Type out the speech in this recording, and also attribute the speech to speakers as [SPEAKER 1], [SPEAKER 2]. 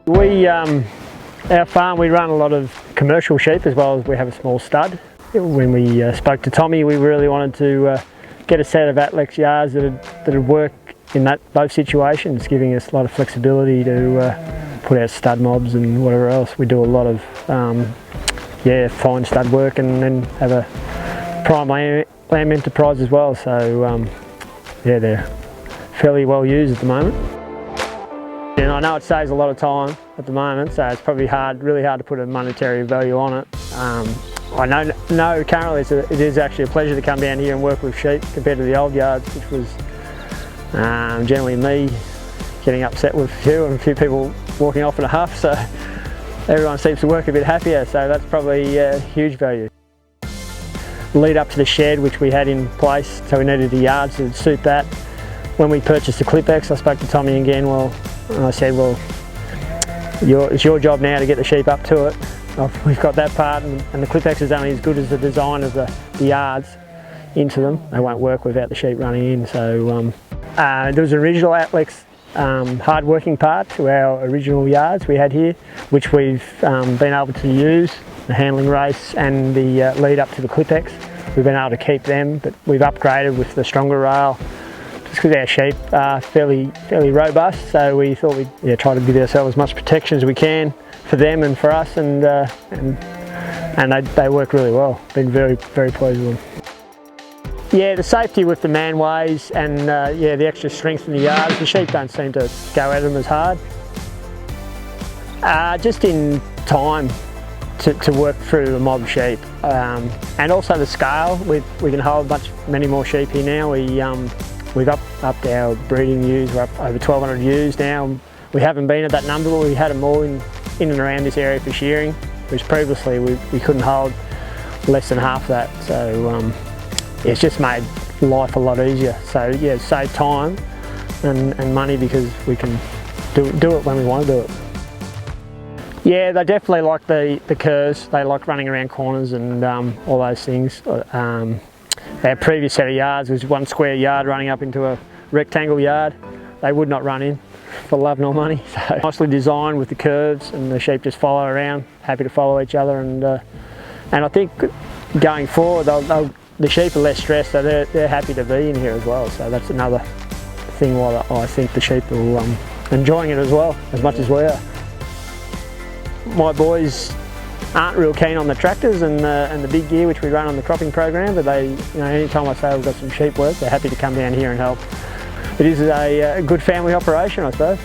[SPEAKER 1] Our farm, we run a lot of commercial sheep as well as we have a small stud. When we spoke to Tommy, we really wanted to get a set of Atlex yards that would work in both situations, giving us a lot of flexibility to put out stud mobs and whatever else. We do a lot of fine stud work and then have a prime lamb enterprise as well. So they're fairly well used at the moment. And I know it saves a lot of time at the moment, so it's probably really hard to put a monetary value on it. I know currently it is actually a pleasure to come down here and work with sheep compared to the old yards, which was generally me getting upset with a few people walking off in a huff, so everyone seems to work a bit happier, so that's probably a huge value. Lead up to the shed which we had in place, so we needed the yards to suit that. When we purchased the Clip-X, I spoke to Tommy again, and I said, well, it's your job now to get the sheep up to it. We've got that part, and the Clip-X is only as good as the design of the yards into them. They won't work without the sheep running in. So there was an original Atlex hard working part to our original yards we had here, which we've been able to use, the handling race and the lead up to the Clip-X. We've been able to keep them, but we've upgraded with the stronger rail, just because our sheep are fairly robust, so we thought we'd try to give ourselves as much protection as we can for them and for us, and they work really well. Been very pleased with them. Yeah, the safety with the manways and the extra strength in the yards. The sheep don't seem to go at them as hard. Just in time to work through a mob sheep, and also the scale. We can hold many more sheep here now. We've upped our breeding ewes. We're up over 1,200 ewes now. We haven't been at that number, but we had them all in and around this area for shearing, which previously we couldn't hold less than half that. So it's just made life a lot easier. So yeah, save time and money because we can do it when we want to do it. Yeah, they definitely like the curves. They like running around corners and all those things. Our previous set of yards was one square yard running up into a rectangle yard. They would not run in for love nor money. So nicely designed with the curves, and the sheep just follow around, happy to follow each other. And I think going forward, the sheep are less stressed, so they're happy to be in here as well. So that's another thing why I think the sheep are enjoying it as well, as much as we are. My boys aren't real keen on the tractors and the big gear which we run on the cropping program, but they, anytime I say we've got some sheep work, they're happy to come down here and help. It is a good family operation, I suppose.